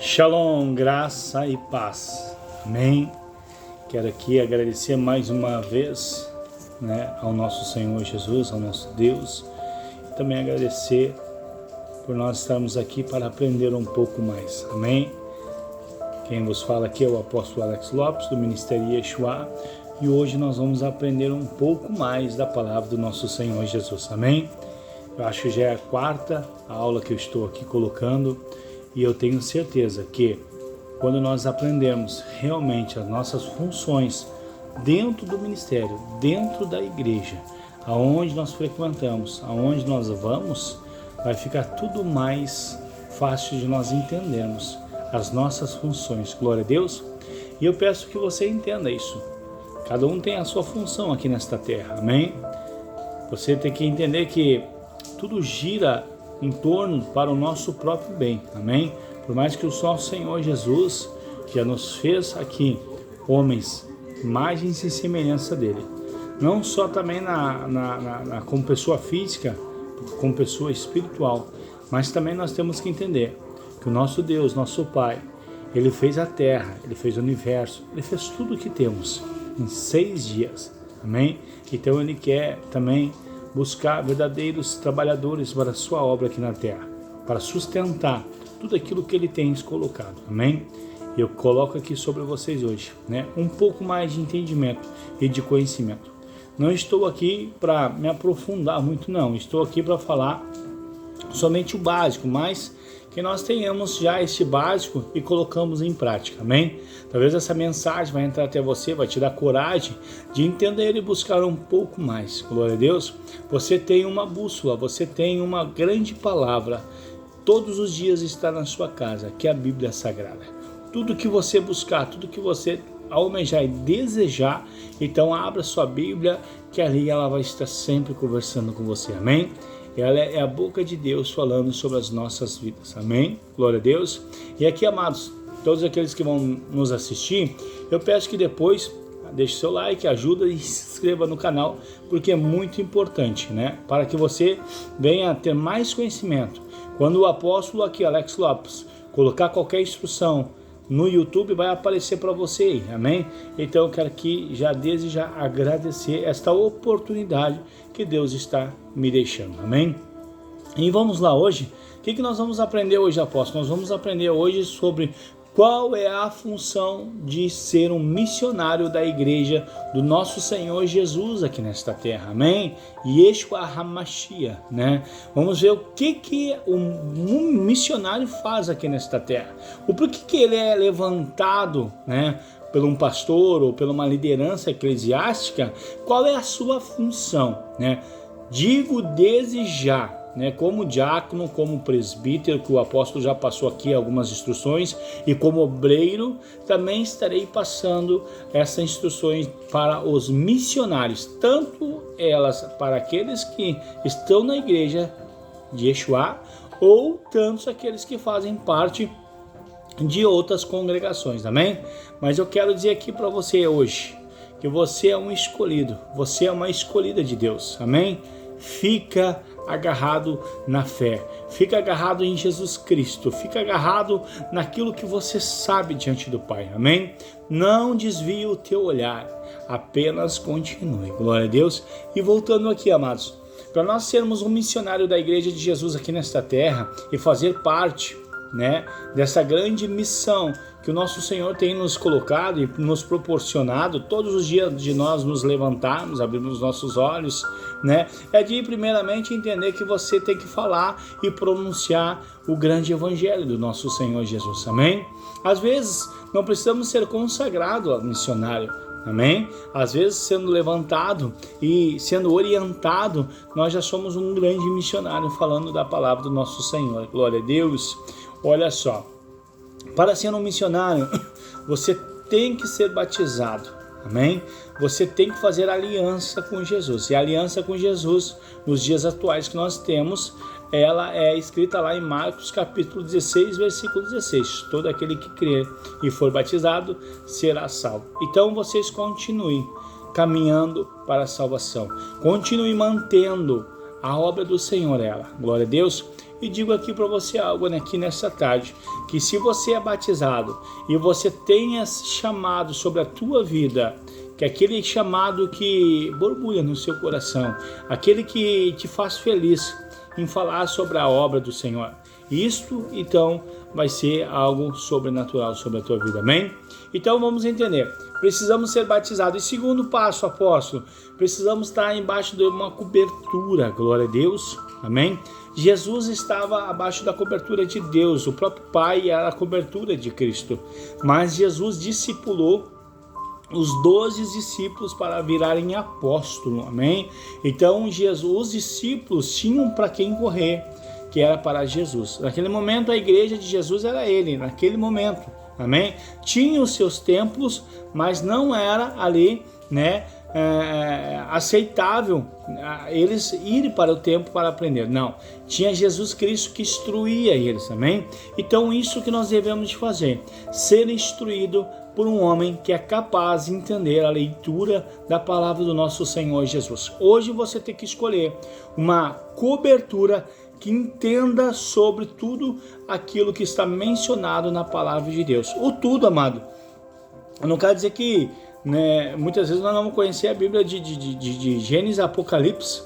Shalom, graça e paz. Amém. Quero aqui agradecer mais uma vez, ao nosso Senhor Jesus, ao nosso Deus. E também agradecer por nós estarmos aqui para aprender um pouco mais. Amém. Quem vos fala aqui é o apóstolo Alex Lopes, do Ministério Yeshua. E hoje nós vamos aprender um pouco mais da palavra do nosso Senhor Jesus. Amém. Eu acho que já é a quarta aula que eu estou aqui colocando. E eu tenho certeza que quando nós aprendemos realmente as nossas funções dentro do ministério, dentro da igreja, aonde nós frequentamos, aonde nós vamos, vai ficar tudo mais fácil de nós entendermos as nossas funções. Glória a Deus. E eu peço que você entenda isso. Cada um tem a sua função aqui nesta terra. Amém? Você tem que entender que tudo gira em torno para o nosso próprio bem, amém? Por mais que o nosso Senhor Jesus já nos fez aqui homens, imagens e semelhança dele, não só também como pessoa física, como pessoa espiritual, mas também nós temos que entender que o nosso Deus, nosso Pai, Ele fez a terra, Ele fez o universo, Ele fez tudo o que temos em 6 dias, amém? Então Ele quer também buscar verdadeiros trabalhadores para a sua obra aqui na terra, para sustentar tudo aquilo que Ele tem colocado, amém? Eu coloco aqui sobre vocês hoje, um pouco mais de entendimento e de conhecimento. Não estou aqui para me aprofundar muito, não. Estou aqui para falar somente o básico, mas que nós tenhamos já este básico e colocamos em prática, amém? Talvez essa mensagem vai entrar até você, vai te dar coragem de entender e buscar um pouco mais, glória a Deus. Você tem uma bússola, você tem uma grande palavra, todos os dias está na sua casa, que é a Bíblia Sagrada. Tudo que você buscar, tudo que você almejar e desejar, então abra sua Bíblia, que ali ela vai estar sempre conversando com você, amém? Ela é a boca de Deus falando sobre as nossas vidas, amém? Glória a Deus. E aqui, amados, todos aqueles que vão nos assistir, eu peço que depois deixe seu like, ajuda e se inscreva no canal, porque é muito importante, para que você venha ter mais conhecimento. Quando o apóstolo aqui, Alex Lopes, colocar qualquer instrução no YouTube, vai aparecer para você aí, amém? Então eu quero aqui desde já agradecer esta oportunidade que Deus está me deixando, amém? E vamos lá hoje, o que nós vamos aprender hoje, apóstolo? Nós vamos aprender hoje sobre qual é a função de ser um missionário da igreja do nosso Senhor Jesus aqui nesta terra, amém? Yeshua HaMashiach, Vamos ver o que um missionário faz aqui nesta terra. O porquê que ele é levantado, por um pastor ou por uma liderança eclesiástica, qual é a sua função, Digo desde já, como diácono, como presbítero, que o apóstolo já passou aqui algumas instruções, e como obreiro, também estarei passando essas instruções para os missionários, tanto elas para aqueles que estão na igreja de Yeshua, ou tanto aqueles que fazem parte de outras congregações, amém? Mas eu quero dizer aqui para você hoje, que você é um escolhido, você é uma escolhida de Deus, amém? Fica agarrado na fé, fica agarrado em Jesus Cristo, fica agarrado naquilo que você sabe diante do Pai, amém? Não desvie o teu olhar, apenas continue, glória a Deus. E voltando aqui, amados, para nós sermos um missionário da igreja de Jesus aqui nesta terra e fazer parte dessa grande missão que o nosso Senhor tem nos colocado e nos proporcionado todos os dias de nós nos levantarmos, abrirmos nossos olhos, é de primeiramente entender que você tem que falar e pronunciar o grande evangelho do nosso Senhor Jesus, amém? Às vezes não precisamos ser consagrados a missionário, amém? Às vezes sendo levantado e sendo orientado, nós já somos um grande missionário falando da palavra do nosso Senhor, glória a Deus. Olha só, para ser um missionário, você tem que ser batizado, amém? Você tem que fazer aliança com Jesus. E a aliança com Jesus, nos dias atuais que nós temos, ela é escrita lá em Marcos capítulo 16, versículo 16. Todo aquele que crer e for batizado será salvo. Então vocês continuem caminhando para a salvação. Continue mantendo a obra do Senhor, glória a Deus. E digo aqui para você algo, né, aqui nessa tarde, que se você é batizado e você tem esse chamado sobre a tua vida, que aquele chamado que borbulha no seu coração, aquele que te faz feliz em falar sobre a obra do Senhor, isto então vai ser algo sobrenatural sobre a tua vida, amém? Então vamos entender, precisamos ser batizados. E segundo passo, apóstolo, precisamos estar embaixo de uma cobertura, glória a Deus, amém? Jesus estava abaixo da cobertura de Deus, o próprio Pai era a cobertura de Cristo, mas Jesus discipulou os 12 discípulos para virarem apóstolos, amém? Então os discípulos tinham para quem correr, que era para Jesus. Naquele momento a igreja de Jesus era ele, naquele momento, amém? Tinha os seus templos, mas não era ali, né, aceitável eles irem para o templo para aprender. Não, tinha Jesus Cristo que instruía eles, amém? Então isso que nós devemos de fazer, ser instruído por um homem que é capaz de entender a leitura da palavra do nosso Senhor Jesus. Hoje você tem que escolher uma cobertura que entenda sobre tudo aquilo que está mencionado na palavra de Deus. O tudo, amado. Não quer dizer que, né, muitas vezes nós não vamos conhecer a Bíblia de Gênesis a Apocalipse,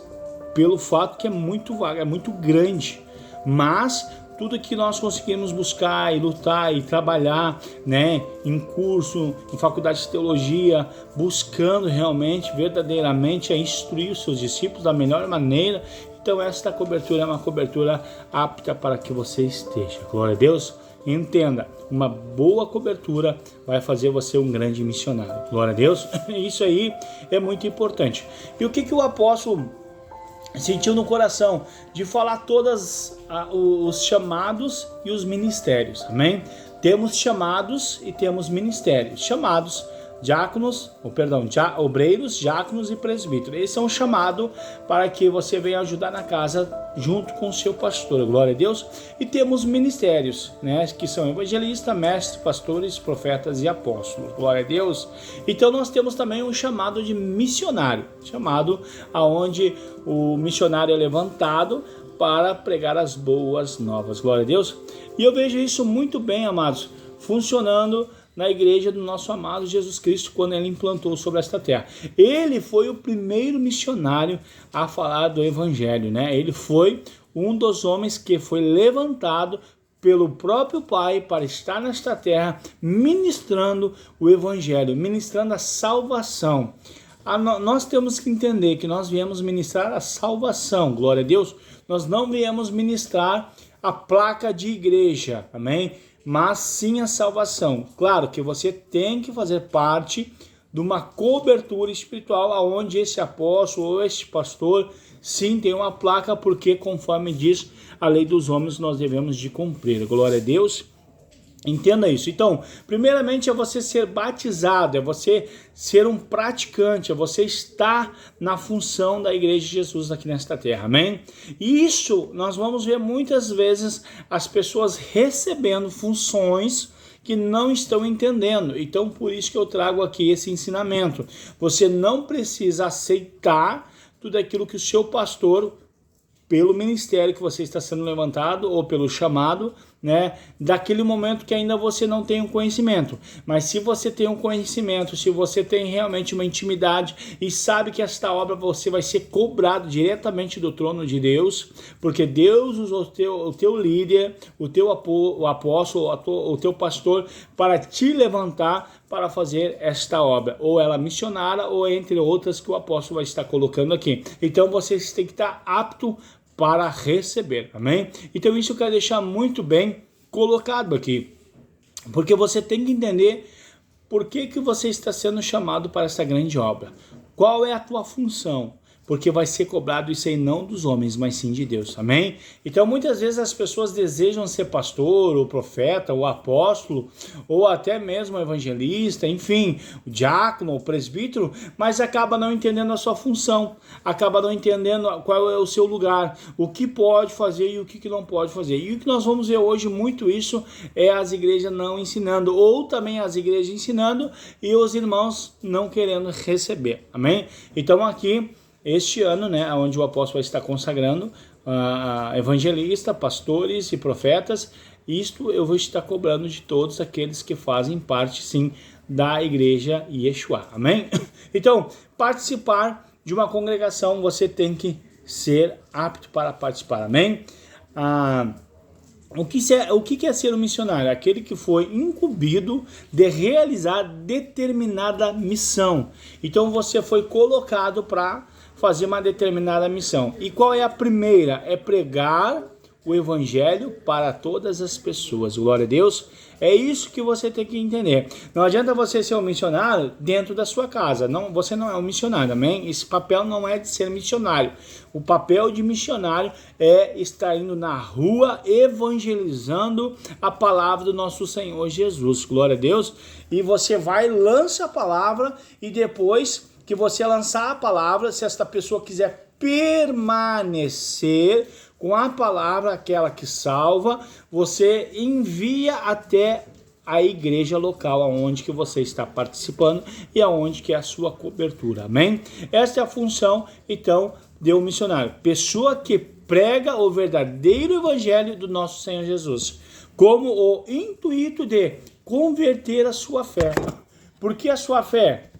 pelo fato que é muito vaga, é muito grande, mas tudo que nós conseguimos buscar e lutar e trabalhar, né, em curso, em faculdade de teologia, buscando realmente, verdadeiramente, instruir os seus discípulos da melhor maneira. Então esta cobertura é uma cobertura apta para que você esteja. Glória a Deus. Entenda, uma boa cobertura vai fazer você um grande missionário. Glória a Deus. Isso aí é muito importante. E o que o apóstolo sentiu no coração? De falar todos os chamados e os ministérios. Amém? Temos chamados e temos ministérios. Chamados, obreiros, diáconos e presbíteros. Esse é um chamado para que você venha ajudar na casa junto com o seu pastor, glória a Deus. E temos ministérios, né, que são evangelistas, mestres, pastores, profetas e apóstolos, glória a Deus. Então nós temos também um chamado de missionário, chamado aonde o missionário é levantado para pregar as boas novas, glória a Deus. E eu vejo isso muito bem, amados, funcionando na igreja do nosso amado Jesus Cristo, quando ele implantou sobre esta terra. Ele foi o primeiro missionário a falar do evangelho, né? Ele foi um dos homens que foi levantado pelo próprio Pai para estar nesta terra ministrando o evangelho, ministrando a salvação. Nós temos que entender que nós viemos ministrar a salvação, glória a Deus. Nós não viemos ministrar a placa de igreja, amém? Mas sim a salvação. Claro que você tem que fazer parte de uma cobertura espiritual aonde esse apóstolo ou esse pastor sim tem uma placa, porque conforme diz a lei dos homens nós devemos de cumprir. Glória a Deus. Entenda isso. Então, primeiramente é você ser batizado, é você ser um praticante, é você estar na função da igreja de Jesus aqui nesta terra, amém? E isso nós vamos ver muitas vezes as pessoas recebendo funções que não estão entendendo. Então, por isso que eu trago aqui esse ensinamento. Você não precisa aceitar tudo aquilo que o seu pastor, pelo ministério que você está sendo levantado ou pelo chamado, né, daquele momento que ainda você não tem um conhecimento. Mas se você tem um conhecimento, se você tem realmente uma intimidade e sabe que esta obra você vai ser cobrado diretamente do trono de Deus, porque Deus usou o teu líder, o apóstolo, o teu pastor para te levantar para fazer esta obra, ou ela missionária, ou entre outras que o apóstolo vai estar colocando aqui. Então você tem que estar apto para receber, amém? Então isso eu quero deixar muito bem colocado aqui, porque você tem que entender por que você está sendo chamado para essa grande obra, qual é a tua função, porque vai ser cobrado isso aí não dos homens, mas sim de Deus, amém? Então muitas vezes as pessoas desejam ser pastor, ou profeta, ou apóstolo, ou até mesmo evangelista, enfim, o diácono, o presbítero, mas acaba não entendendo a sua função, acaba não entendendo qual é o seu lugar, o que pode fazer e o que não pode fazer. E o que nós vamos ver hoje muito isso é as igrejas não ensinando, ou também as igrejas ensinando e os irmãos não querendo receber, amém? Então aqui, este ano, né, onde o apóstolo vai estar consagrando evangelistas, pastores e profetas. Isto eu vou estar cobrando de todos aqueles que fazem parte, sim, da igreja Yeshua. Amém? Então, participar de uma congregação, você tem que ser apto para participar. Amém? O que é ser um missionário? Aquele que foi incumbido de realizar determinada missão. Então, você foi colocado para fazer uma determinada missão. E qual é a primeira? É pregar o evangelho para todas as pessoas. Glória a Deus. É isso que você tem que entender. Não adianta você ser um missionário dentro da sua casa. Não, você não é um missionário, amém? Esse papel não é de ser missionário. O papel de missionário é estar indo na rua evangelizando a palavra do nosso Senhor Jesus. Glória a Deus. E você vai, lança a palavra, e depois que você lançar a palavra, se esta pessoa quiser permanecer com a palavra, aquela que salva, você envia até a igreja local aonde que você está participando e aonde que é a sua cobertura, amém? Esta é a função, então, de um missionário. Pessoa que prega o verdadeiro evangelho do nosso Senhor Jesus, como o intuito de converter a sua fé. Por que a sua fé?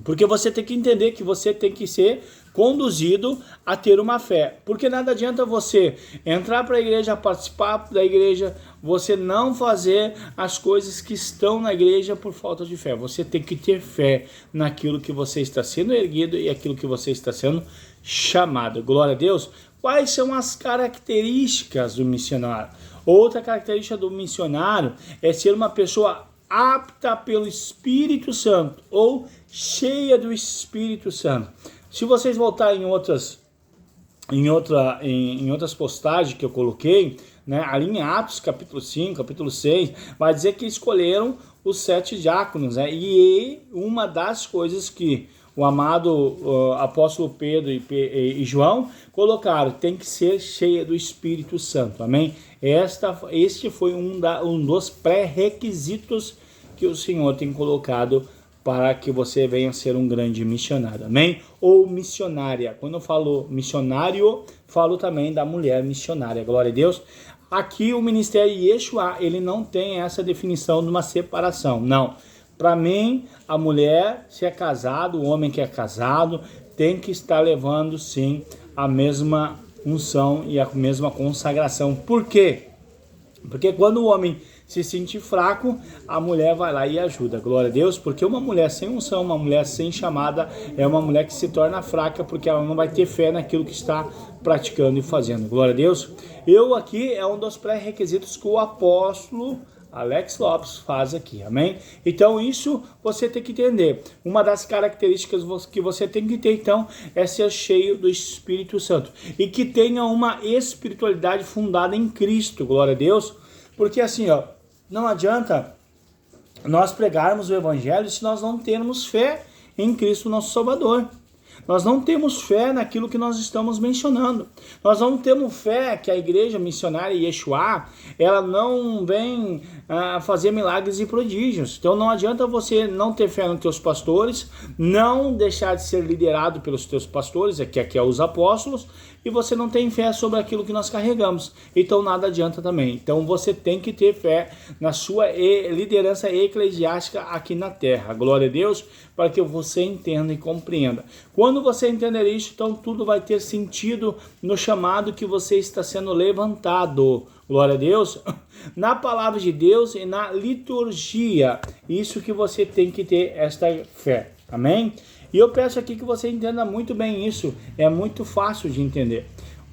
Porque você tem que entender que você tem que ser conduzido a ter uma fé. Porque nada adianta você entrar para a igreja, participar da igreja, você não fazer as coisas que estão na igreja por falta de fé. Você tem que ter fé naquilo que você está sendo erguido e aquilo que você está sendo chamado. Glória a Deus. Quais são as características do missionário? Outra característica do missionário é ser uma pessoa apta pelo Espírito Santo ou cheia do Espírito Santo. Se vocês voltarem em outras postagens que eu coloquei, né, ali em Atos capítulo 5, capítulo 6, vai dizer que escolheram os 7 diáconos, né, e uma das coisas que o amado apóstolo Pedro e João colocaram, tem que ser cheia do Espírito Santo, amém? Este foi um dos pré-requisitos que o Senhor tem colocado para que você venha ser um grande missionário, amém? Ou missionária. Quando eu falo missionário, falo também da mulher missionária, glória a Deus. Aqui o ministério Yeshua, ele não tem essa definição de uma separação, não. Para mim, a mulher, se é casado, o homem que é casado, tem que estar levando, sim, a mesma unção e a mesma consagração. Por quê? Porque quando o homem se sentir fraco, a mulher vai lá e ajuda, glória a Deus, porque uma mulher sem unção, uma mulher sem chamada, é uma mulher que se torna fraca, porque ela não vai ter fé naquilo que está praticando e fazendo, glória a Deus. Eu aqui é um dos pré-requisitos que o apóstolo Alex Lopes faz aqui, amém? Então isso você tem que entender. Uma das características que você tem que ter, então, é ser cheio do Espírito Santo e que tenha uma espiritualidade fundada em Cristo, glória a Deus, porque assim, ó, não adianta nós pregarmos o evangelho se nós não termos fé em Cristo nosso Salvador. Nós não temos fé naquilo que nós estamos mencionando. Nós não temos fé que a igreja missionária Yeshua, ela não vem fazer milagres e prodígios. Então não adianta você não ter fé nos teus pastores, não deixar de ser liderado pelos teus pastores, que aqui é os apóstolos, e você não tem fé sobre aquilo que nós carregamos. Então nada adianta também. Então você tem que ter fé na sua liderança eclesiástica aqui na terra. Glória a Deus, para que você entenda e compreenda. Quando você entender isso, então tudo vai ter sentido no chamado que você está sendo levantado. Glória a Deus. Na palavra de Deus e na liturgia. Isso que você tem que ter esta fé. Amém? E eu peço aqui que você entenda muito bem isso. É muito fácil de entender.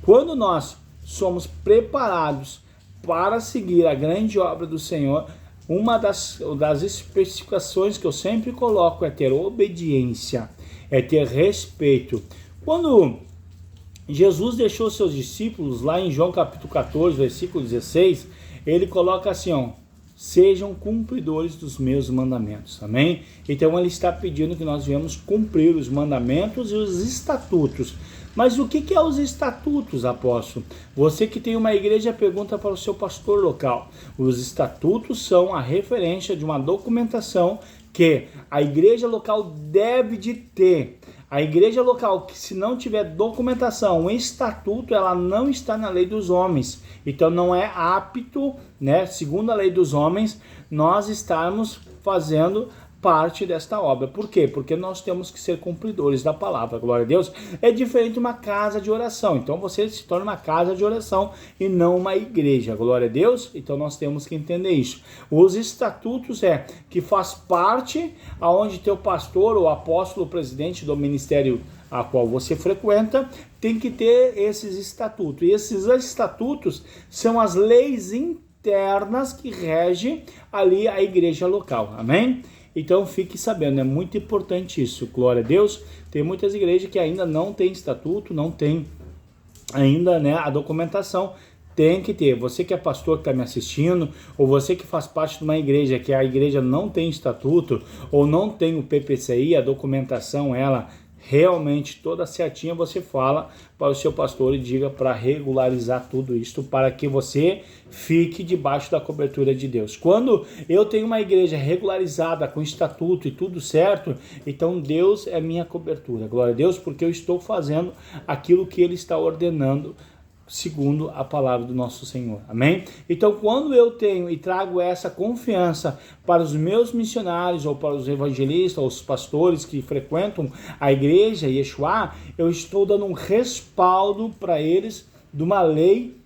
Quando nós somos preparados para seguir a grande obra do Senhor, uma das especificações que eu sempre coloco é ter obediência, é ter respeito. Quando Jesus deixou seus discípulos, lá em João capítulo 14, versículo 16, ele coloca assim, ó, sejam cumpridores dos meus mandamentos, amém? Então ele está pedindo que nós venhamos cumprir os mandamentos e os estatutos. Mas o que é os estatutos, apóstolo? Você que tem uma igreja, pergunta para o seu pastor local. Os estatutos são a referência de uma documentação que a igreja local deve de ter. A igreja local, que se não tiver documentação, um estatuto, ela não está na lei dos homens. Então não é apto, né, segundo a lei dos homens, nós estarmos fazendo parte desta obra. Por quê? Porque nós temos que ser cumpridores da palavra. Glória a Deus. É diferente de uma casa de oração. Então você se torna uma casa de oração e não uma igreja. Glória a Deus. Então nós temos que entender isso. Os estatutos é que faz parte aonde teu pastor ou apóstolo, presidente do ministério a qual você frequenta, tem que ter esses estatutos. E esses estatutos são as leis internas que regem ali a igreja local. Amém? Então fique sabendo, é muito importante isso, glória a Deus. Tem muitas igrejas que ainda não tem estatuto, não tem ainda, né, a documentação. Tem que ter. Você que é pastor que está me assistindo, ou você que faz parte de uma igreja que a igreja não tem estatuto, ou não tem o PPCI, a documentação, ela realmente toda certinha, você fala para o seu pastor e diga para regularizar tudo isso, para que você fique debaixo da cobertura de Deus. Quando eu tenho uma igreja regularizada, com estatuto e tudo certo, então Deus é minha cobertura. Glória a Deus, porque eu estou fazendo aquilo que Ele está ordenando, segundo a palavra do nosso Senhor. Amém? Então, quando eu tenho e trago essa confiança para os meus missionários, ou para os evangelistas, ou os pastores que frequentam a igreja Yeshua, eu estou dando um respaldo para eles de uma lei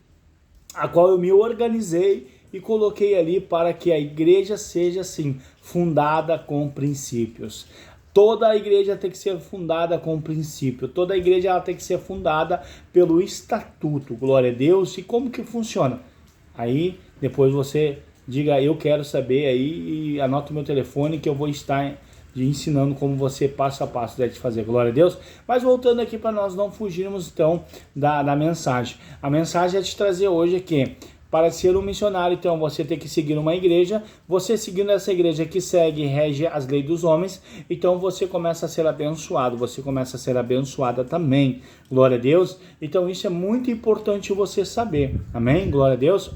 a qual eu me organizei e coloquei ali para que a igreja seja assim, fundada com princípios. Toda a igreja tem que ser fundada com princípio. Toda a igreja ela tem que ser fundada pelo estatuto. Glória a Deus. E como que funciona? Aí, depois você diga, eu quero saber aí, e anota o meu telefone que eu vou estar ensinando como você passo a passo deve fazer. Glória a Deus. Mas voltando aqui para nós não fugirmos então da mensagem. A mensagem é te trazer hoje aqui. Para ser um missionário, então, você tem que seguir uma igreja. Você seguindo essa igreja que segue e rege as leis dos homens, então você começa a ser abençoado. Você começa a ser abençoada também. Glória a Deus. Então, isso é muito importante você saber. Amém? Glória a Deus.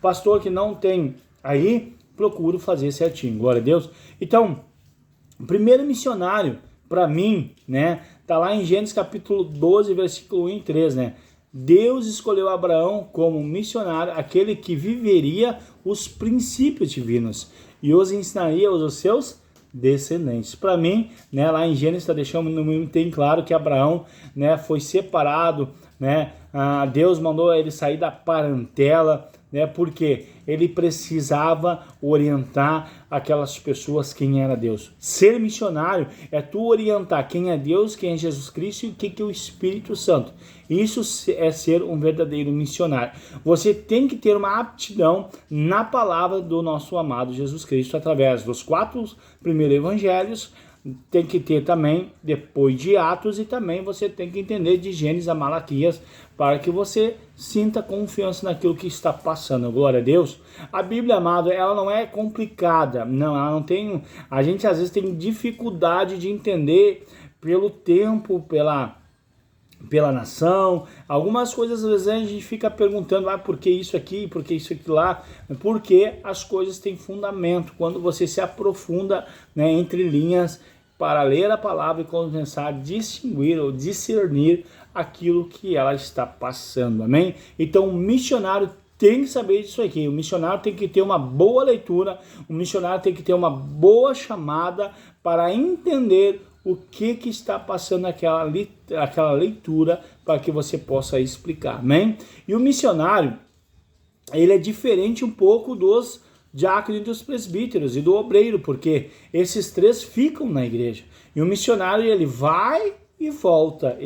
Pastor que não tem aí, procuro fazer certinho. Glória a Deus. Então, o primeiro missionário, para mim, né, tá lá em Gênesis capítulo 12, versículo 1 e 3, né? Deus escolheu Abraão como missionário, aquele que viveria os princípios divinos e os ensinaria aos seus descendentes. Para mim, né, lá em Gênesis está deixando tem claro que Abraão, né, foi separado, né, Deus mandou ele sair da parentela, né, porque ele precisava orientar aquelas pessoas quem era Deus. Ser missionário é tu orientar quem é Deus, quem é Jesus Cristo e o que é o Espírito Santo. Isso é ser um verdadeiro missionário. Você tem que ter uma aptidão na palavra do nosso amado Jesus Cristo através dos 4 primeiros evangelhos. Tem que ter também depois de Atos e também você tem que entender de Gênesis a Malaquias para que você sinta confiança naquilo que está passando. Glória a Deus. A Bíblia, amado, ela não é complicada. Não, ela não tem... A gente às vezes tem dificuldade de entender pelo tempo, pela nação, algumas coisas às vezes a gente fica perguntando, por que isso aqui, por que isso aqui lá, porque as coisas têm fundamento, quando você se aprofunda, né, entre linhas, para ler a palavra e começar a distinguir ou discernir aquilo que ela está passando, amém? Então o missionário tem que saber disso aqui, o missionário tem que ter uma boa leitura, o missionário tem que ter uma boa chamada para entender o que está passando aquela leitura para que você possa explicar, amém? E o missionário, ele é diferente um pouco dos diáconos e dos presbíteros e do obreiro, porque esses 3 ficam na igreja. E o missionário, ele vai e volta,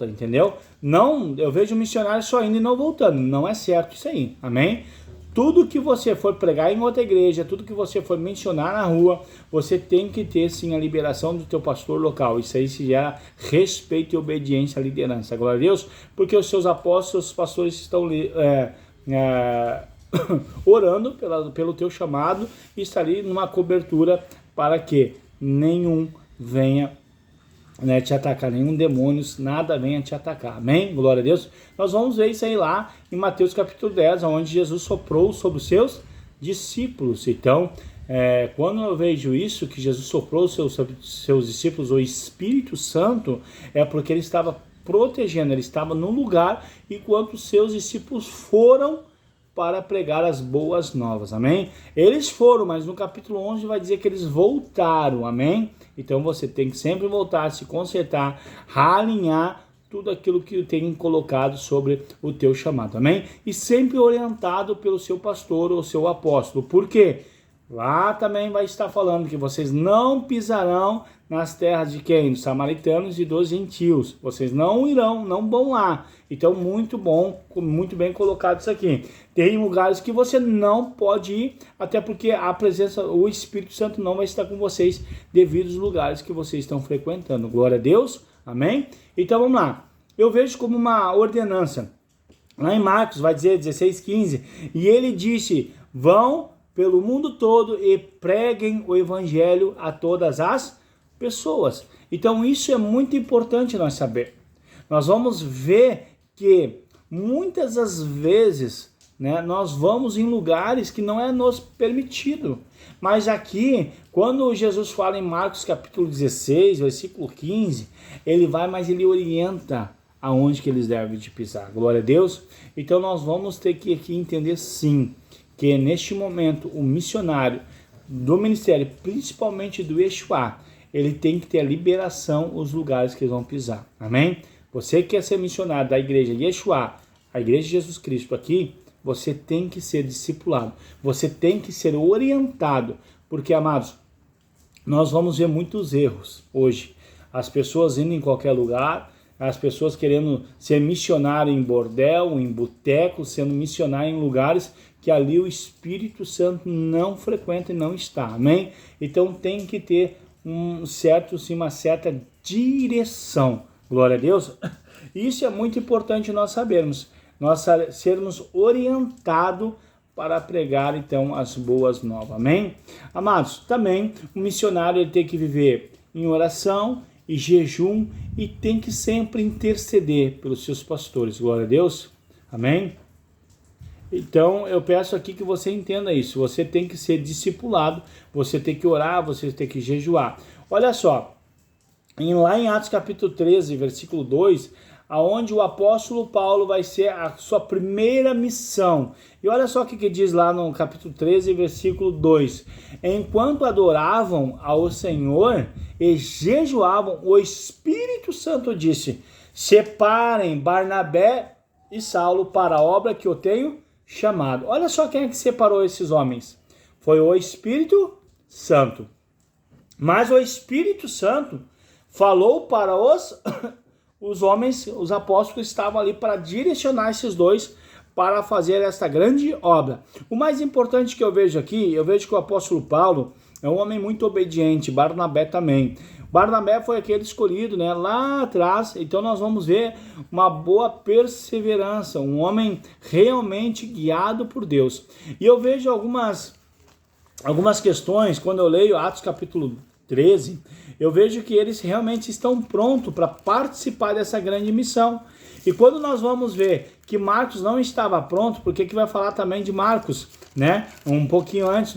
entendeu? Não, eu vejo o missionário só indo e não voltando, não é certo isso aí, amém? Tudo que você for pregar em outra igreja, tudo que você for mencionar na rua, você tem que ter sim a liberação do teu pastor local. Isso aí se gera respeito e obediência à liderança. Glória a Deus, porque os seus apóstolos, os pastores estão orando pelo teu chamado e está ali numa cobertura para que nenhum venha, né, te atacar, nenhum demônio, nada venha te atacar, amém? Glória a Deus. Nós vamos ver isso aí lá em Mateus capítulo 10, onde Jesus soprou sobre os seus discípulos. Então, Quando eu vejo isso, que Jesus soprou seus discípulos o Espírito Santo, é porque ele estava protegendo, ele estava no lugar enquanto seus discípulos foram para pregar as boas novas, amém? Eles foram, mas no capítulo 11 vai dizer que eles voltaram, amém? Então você tem que sempre voltar, se consertar, realinhar tudo aquilo que tem colocado sobre o teu chamado, amém? E sempre orientado pelo seu pastor ou seu apóstolo, por quê? Lá também vai estar falando que vocês não pisarão nas terras de quem? Dos samaritanos e dos gentios. Vocês não irão, não vão lá. Então, muito bom, muito bem colocado isso aqui. Tem lugares que você não pode ir, até porque a presença, o Espírito Santo não vai estar com vocês devido aos lugares que vocês estão frequentando. Glória a Deus, amém? Então, vamos lá. Eu vejo como uma ordenança. Lá em Marcos vai dizer 16:15, e ele disse, vão pelo mundo todo e preguem o evangelho a todas as pessoas. Então isso é muito importante nós saber. Nós vamos ver que muitas das vezes, né, nós vamos em lugares que não é nos permitido. Mas aqui, quando Jesus fala em Marcos capítulo 16, versículo 15, ele vai, mas ele orienta aonde que eles devem de pisar. Glória a Deus. Então nós vamos ter que aqui entender sim, que neste momento o missionário do ministério, principalmente do Yeshua, ele tem que ter a liberação, os lugares que eles vão pisar, amém? Você que quer ser missionário da igreja Yeshua, a igreja de Jesus Cristo aqui, você tem que ser discipulado, você tem que ser orientado, porque, amados, nós vamos ver muitos erros hoje, as pessoas indo em qualquer lugar, as pessoas querendo ser missionário em bordel, em boteco, sendo missionário em lugares que ali o Espírito Santo não frequenta e não está, amém? Então tem que ter uma certa direção, glória a Deus. Isso é muito importante nós sabermos, nós sermos orientados para pregar então as boas novas, amém? Amados, também o missionário ele tem que viver em oração e jejum e tem que sempre interceder pelos seus pastores, glória a Deus, amém? Então eu peço aqui que você entenda isso, você tem que ser discipulado, você tem que orar, você tem que jejuar. Olha só, lá em Atos capítulo 13, versículo 2, aonde o apóstolo Paulo vai ser a sua primeira missão. E olha só o que diz lá no capítulo 13, versículo 2. Enquanto adoravam ao Senhor e jejuavam, o Espírito Santo disse, separem Barnabé e Saulo para a obra que eu tenho chamado. Olha só quem é que separou esses homens. Foi o Espírito Santo. Mas o Espírito Santo falou para os homens, os apóstolos que estavam ali para direcionar esses dois para fazer esta grande obra. O mais importante que eu vejo aqui, eu vejo que o apóstolo Paulo é um homem muito obediente, Barnabé também. Barnabé foi aquele escolhido, né, lá atrás, então nós vamos ver uma boa perseverança, um homem realmente guiado por Deus. E eu vejo algumas questões, quando eu leio Atos capítulo 13, eu vejo que eles realmente estão prontos para participar dessa grande missão. E quando nós vamos ver que Marcos não estava pronto, porque que vai falar também de Marcos, né? Um pouquinho antes,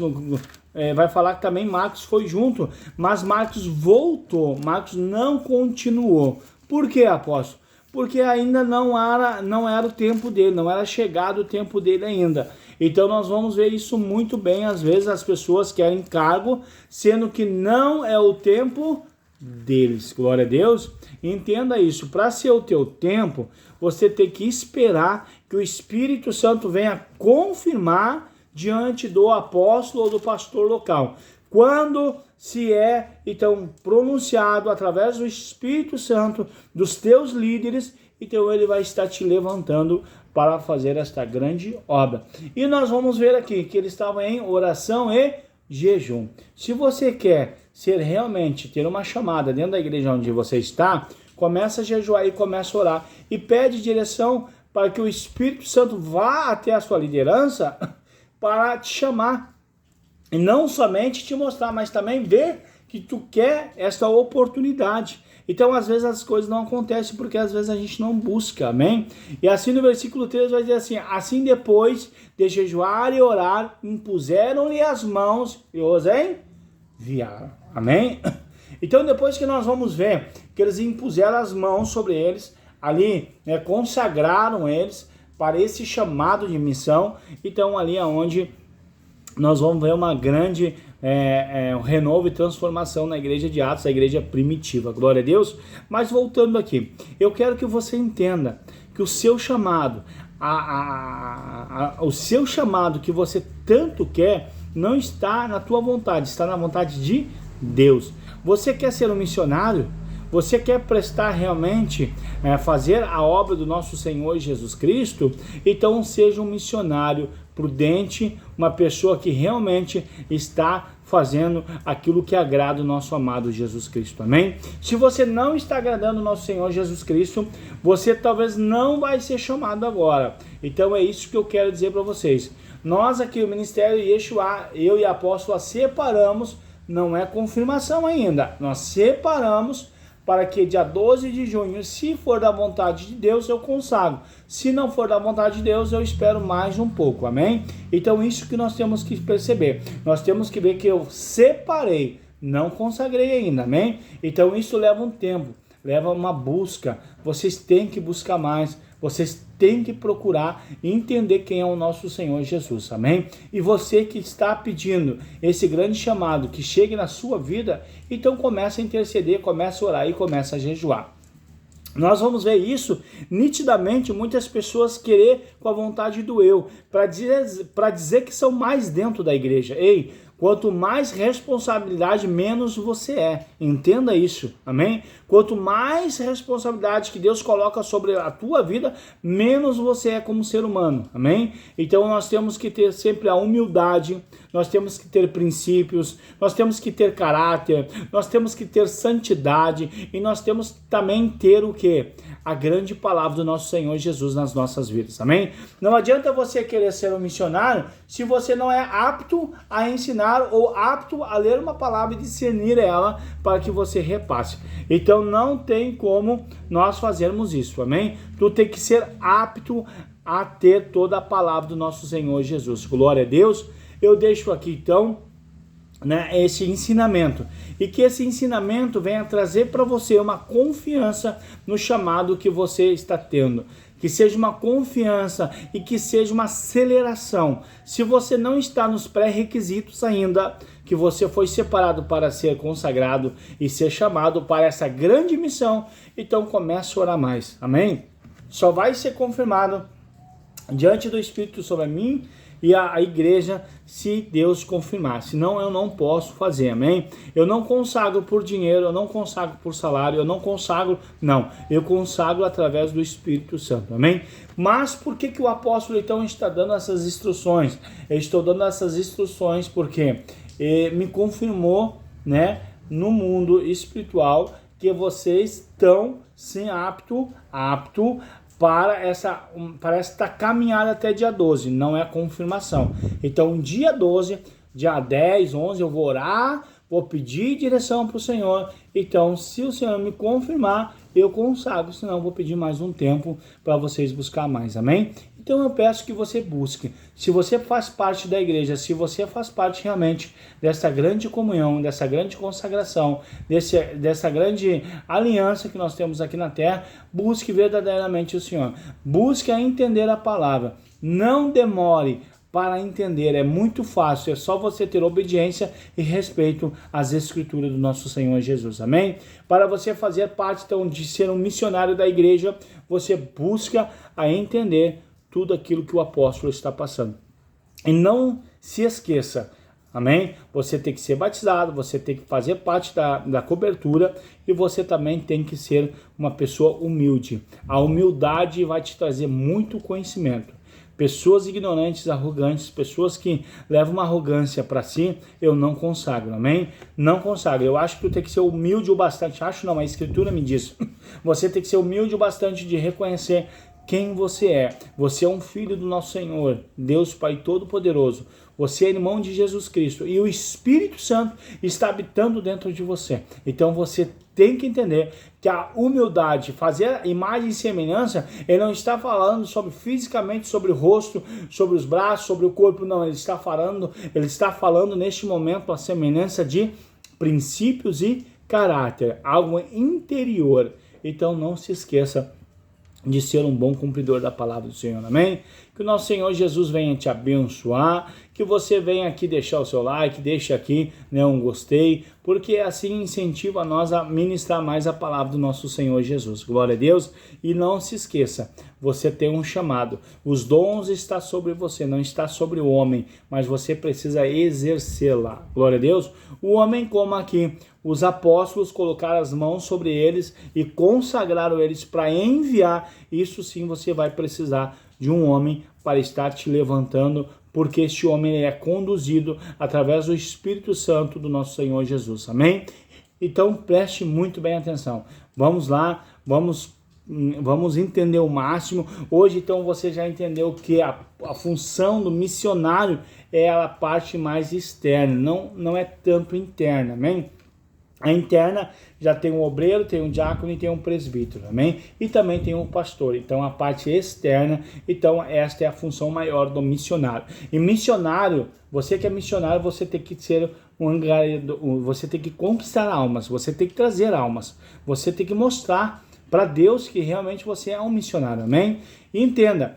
vai falar que também Marcos foi junto, mas Marcos voltou, Marcos não continuou. Por quê, apóstolo? Porque ainda não era o tempo dele, não era chegado o tempo dele ainda. Então nós vamos ver isso muito bem, às vezes as pessoas querem cargo, sendo que não é o tempo deles, glória a Deus. Entenda isso, para ser o teu tempo, você tem que esperar que o Espírito Santo venha confirmar diante do apóstolo ou do pastor local. Quando se é, então, pronunciado através do Espírito Santo, dos teus líderes, então ele vai estar te levantando para fazer esta grande obra. E nós vamos ver aqui que ele estava em oração e jejum. Se você quer ter uma chamada dentro da igreja onde você está, começa a jejuar e começa a orar. E pede direção para que o Espírito Santo vá até a sua liderança para te chamar. E não somente te mostrar, mas também ver que tu quer esta oportunidade. Então, às vezes, as coisas não acontecem porque às vezes a gente não busca, amém? E assim no versículo 3 vai dizer assim: assim depois de jejuar e orar, impuseram-lhe as mãos e os enviaram, amém? Então, depois que nós vamos ver que eles impuseram as mãos sobre eles, ali, né, consagraram eles para esse chamado de missão, então ali é onde nós vamos ver uma grande um renovo e transformação na igreja de Atos, a igreja primitiva, glória a Deus. Mas voltando aqui, eu quero que você entenda que o seu chamado, o seu chamado que você tanto quer, não está na tua vontade, está na vontade de Deus. Você quer ser um missionário? Você quer prestar realmente, fazer a obra do nosso Senhor Jesus Cristo? Então seja um missionário prudente, uma pessoa que realmente está fazendo aquilo que agrada o nosso amado Jesus Cristo, amém? Se você não está agradando o nosso Senhor Jesus Cristo, você talvez não vai ser chamado agora. Então é isso que eu quero dizer para vocês. Nós aqui, o Ministério Yeshua, eu e a apóstola separamos, não é confirmação ainda, nós separamos para que dia 12 de junho, se for da vontade de Deus, eu consagro. Se não for da vontade de Deus, eu espero mais um pouco, amém? Então isso que nós temos que perceber. Nós temos que ver que eu separei, não consagrei ainda, amém? Então isso leva um tempo, leva uma busca. Vocês têm que buscar mais, vocês têm que procurar entender quem é o nosso Senhor Jesus, amém? E você que está pedindo esse grande chamado que chegue na sua vida, então começa a interceder, começa a orar e começa a jejuar. Nós vamos ver isso nitidamente, muitas pessoas querer com a vontade do eu, para dizer que são mais dentro da igreja. Ei, quanto mais responsabilidade, menos você é. Entenda isso, amém? Quanto mais responsabilidade que Deus coloca sobre a tua vida, menos você é como ser humano, amém? Então nós temos que ter sempre a humildade, nós temos que ter princípios, nós temos que ter caráter, nós temos que ter santidade e nós temos também ter o quê? A grande palavra do nosso Senhor Jesus nas nossas vidas, amém? Não adianta você querer ser um missionário se você não é apto a ensinar ou apto a ler uma palavra e discernir ela para que você repasse. Então não tem como nós fazermos isso, amém? Tu tem que ser apto a ter toda a palavra do nosso Senhor Jesus. Glória a Deus. Eu deixo aqui então, esse ensinamento, e que esse ensinamento venha trazer para você uma confiança no chamado que você está tendo, que seja uma confiança e que seja uma aceleração. Se você não está nos pré-requisitos ainda, que você foi separado para ser consagrado e ser chamado para essa grande missão, então comece a orar mais, amém? Só vai ser confirmado diante do Espírito sobre mim e a igreja, se Deus confirmar. Senão eu não posso fazer, amém? Eu não consagro por dinheiro, eu não consagro por salário, eu não consagro, não. Eu consagro através do Espírito Santo, amém? Mas por que o apóstolo então está dando essas instruções? Eu estou dando essas instruções porque me confirmou, no mundo espiritual, que vocês estão sim apto para esta caminhada até dia 12, não é confirmação. Então, dia 12, dia 10, 11, eu vou orar, vou pedir direção para o Senhor. Então, se o Senhor me confirmar, eu consagro, senão eu vou pedir mais um tempo para vocês buscar mais, amém? Então eu peço que você busque. Se você faz parte da igreja, se você faz parte realmente dessa grande comunhão, dessa grande consagração, dessa grande aliança que nós temos aqui na terra, busque verdadeiramente o Senhor. Busque a entender a palavra. Não demore para entender, é muito fácil, é só você ter obediência e respeito às escrituras do nosso Senhor Jesus, amém? Para você fazer parte então de ser um missionário da igreja, você busca a entender tudo aquilo que o apóstolo está passando. E não se esqueça, amém? Você tem que ser batizado, você tem que fazer parte da cobertura e você também tem que ser uma pessoa humilde. A humildade vai te trazer muito conhecimento. Pessoas ignorantes, arrogantes, pessoas que levam uma arrogância para si, eu não consagro, amém? Não consagro. Eu acho que tu tem que ser humilde o bastante. Acho não, a escritura me diz. Você tem que ser humilde o bastante de reconhecer quem você é. Você é um filho do nosso Senhor, Deus Pai Todo-Poderoso. Você é irmão de Jesus Cristo e o Espírito Santo está habitando dentro de você. Então você tem que entender que a humildade, fazer a imagem e semelhança, ele não está falando sobre fisicamente, sobre o rosto, sobre os braços, sobre o corpo, não. Ele está falando neste momento a semelhança de princípios e caráter, algo interior. Então não se esqueça de ser um bom cumpridor da palavra do Senhor, amém? Que o nosso Senhor Jesus venha te abençoar, que você venha aqui deixar o seu like, deixe aqui, né, um gostei, porque assim incentiva a nós a ministrar mais a palavra do nosso Senhor Jesus. Glória a Deus. E não se esqueça, você tem um chamado, os dons estão sobre você, não está sobre o homem, mas você precisa exercê-la. Glória a Deus. O homem, como aqui, os apóstolos colocaram as mãos sobre eles e consagraram eles para enviar. Isso sim você vai precisar de um homem para estar te levantando, porque este homem é conduzido através do Espírito Santo do nosso Senhor Jesus. Amém? Então preste muito bem atenção. Vamos lá, vamos entender o máximo. Hoje então você já entendeu que a função do missionário é a parte mais externa, não é tanto interna, amém? A interna já tem um obreiro, tem um diácono e tem um presbítero, amém? E também tem um pastor. Então a parte externa, então esta é a função maior do missionário. E missionário, você que é missionário, você tem que ser você tem que conquistar almas, você tem que trazer almas, você tem que mostrar para Deus que realmente você é um missionário, amém? E entenda,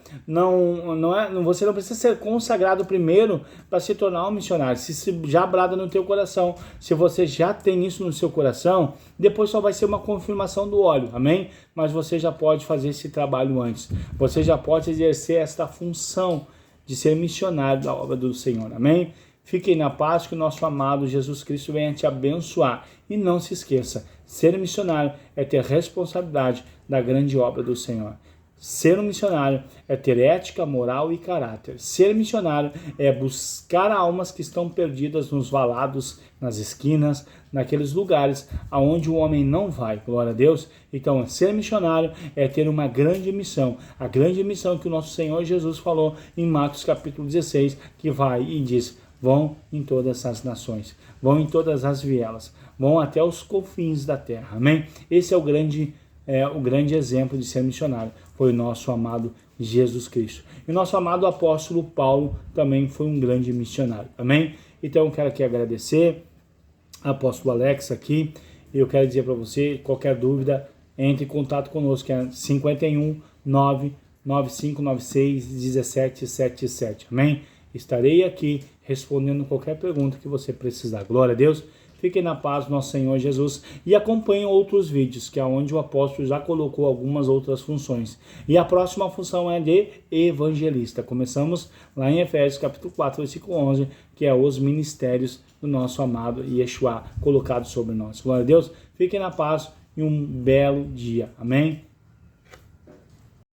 você não precisa ser consagrado primeiro para se tornar um missionário. Se já brada no teu coração, se você já tem isso no seu coração, depois só vai ser uma confirmação do óleo, amém? Mas você já pode fazer esse trabalho antes. Você já pode exercer esta função de ser missionário da obra do Senhor, amém? Fiquem na paz, que o nosso amado Jesus Cristo venha te abençoar. E não se esqueça, ser missionário é ter responsabilidade da grande obra do Senhor. Ser um missionário é ter ética, moral e caráter. Ser missionário é buscar almas que estão perdidas nos valados, nas esquinas, naqueles lugares aonde o homem não vai. Glória a Deus. Então, ser missionário é ter uma grande missão. A grande missão que o nosso Senhor Jesus falou em Marcos capítulo 16, que vai e diz: vão em todas as nações, vão em todas as vielas, vão até os confins da terra. Amém? Esse é o grande exemplo de ser missionário. Foi o nosso amado Jesus Cristo. E o nosso amado apóstolo Paulo também foi um grande missionário. Amém? Então eu quero aqui agradecer a apóstolo Alex aqui. Eu quero dizer para você, qualquer dúvida, entre em contato conosco, que é 51 99596 1777. Amém? Estarei aqui respondendo qualquer pergunta que você precisar. Glória a Deus. Fiquem na paz do nosso Senhor Jesus e acompanhem outros vídeos, que é onde o apóstolo já colocou algumas outras funções. E a próxima função é de evangelista. Começamos lá em Efésios capítulo 4, versículo 11, que é os ministérios do nosso amado Yeshua colocados sobre nós. Glória a Deus. Fiquem na paz e um belo dia. Amém?